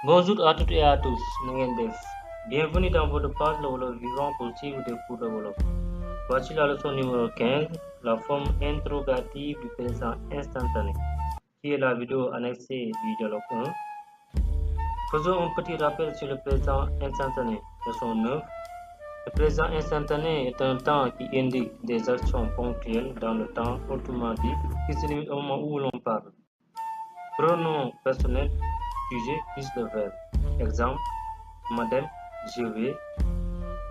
Bonjour à toutes et à tous, na ngeen def. Bienvenue dans votre page Le Wolof Vivant pour suivre des cours de Wolof. Voici la leçon numéro 15, la forme interrogative du présent instantané, qui est la vidéo annexée du dialogue 1. Faisons un petit rappel sur le présent instantané, leçon 9. Le présent instantané est un temps qui indique des actions ponctuelles dans le temps, autrement dit, qui se limite au moment où l'on parle. Pronom personnel, sujet plus le verbe. Exemple, madame, je vais,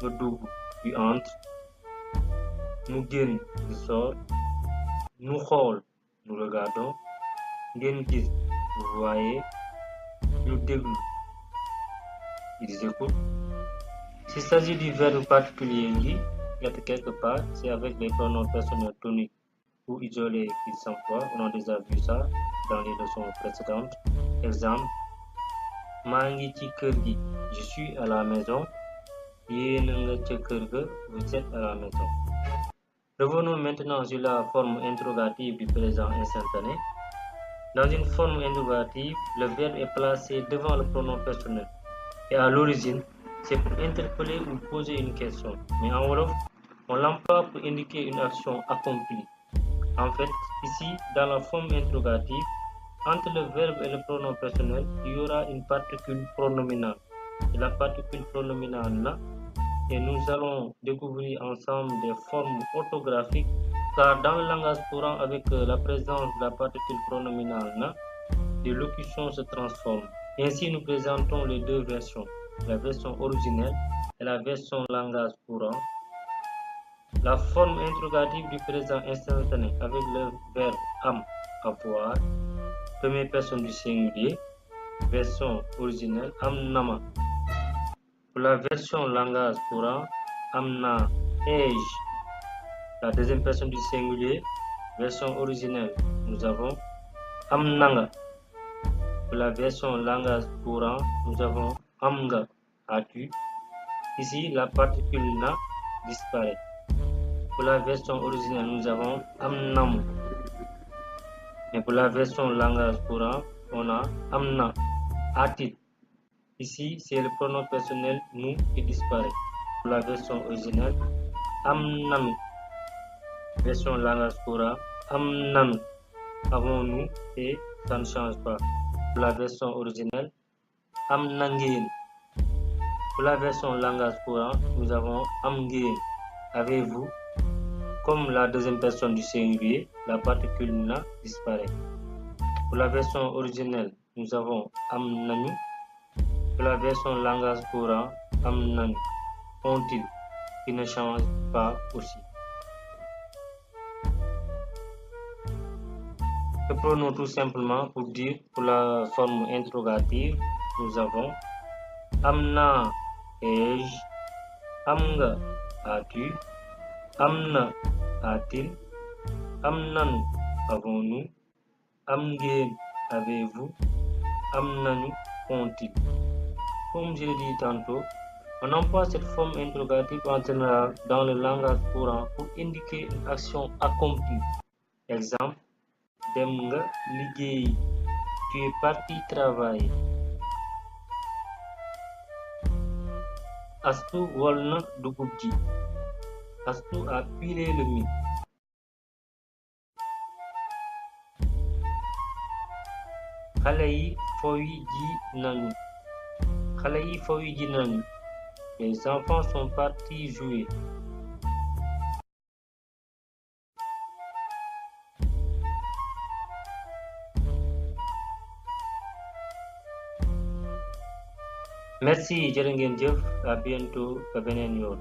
nga dugg, tu entres, mu génn, il sort, nous xool, nous regardons, ngeen gis, vous voyez, ñu déglu, ils écoutent. S'il s'agit du verbe particulier li, être quelque part, c'est avec les pronoms personnels toniques ou isolés qu'il s'emploie. On a déjà vu ça dans les leçons précédentes. Exemple, maa ngi ci kër gi, je suis à la maison. Yéen a nga ca kër ga, vous êtes à la maison. Revenons maintenant sur la forme interrogative du présent instantané. Dans une forme interrogative, le verbe est placé devant le pronom personnel. Et à l'origine, c'est pour interpeller ou poser une question. Mais en Wolof, on l'emploie pour indiquer une action accomplie. En fait, ici, dans la forme interrogative, entre le verbe et le pronom personnel, il y aura une particule pronominale. Et la particule pronominale là, et nous allons découvrir ensemble des formes orthographiques, car dans le langage courant, avec la présence de la particule pronominale na, les locutions se transforment. Ainsi, nous présentons les deux versions, la version originelle et la version langage courant. La forme interrogative du présent instantané avec le verbe am, avoir, première personne du singulier, version originelle, am nama. Pour la version langage courant, amna age, la deuxième personne du singulier, version originelle, nous avons amnanga. Pour la version langage courant, nous avons amga, as-tu. Ici, la particule na disparaît. Pour la version originelle, nous avons amnam. Et pour la version langage courant, on a amna, atit. Ici, c'est le pronom personnel nous qui disparaît. Pour la version originelle, amnami. Version langage courant, amnami. Avons-nous et ça ne change pas. Pour la version originelle, amnangin. Pour la version langage courant, nous avons amgin. Avez-vous? Comme la deuxième personne du singulier, la particule na disparaît. Pour la version originelle, nous avons amnanu. Pour la version langage courant, amnanu. Ont-ils, qui ne change pas aussi. Reprenons tout simplement pour dire, pour la forme interrogative, nous avons amna ai-je, amga as-tu, amna a-t-il, amnanu avons-nous, amgen avez-vous, amnanu ont-ils. Comme je l'ai dit tantôt, on emploie cette forme interrogative en général dans le langage courant pour indiquer une action accomplie. Exemple, dem nga liggéeyi, tu es parti travailler. Astu wol na dugub ji. Astu a pilé le mil. Xale yi fowi ji nañu. Xale yi fowi ji nañu. Les enfants sont partis jouer. Merci, jërë ngeen jëf, à bientôt, ba beneen yoon.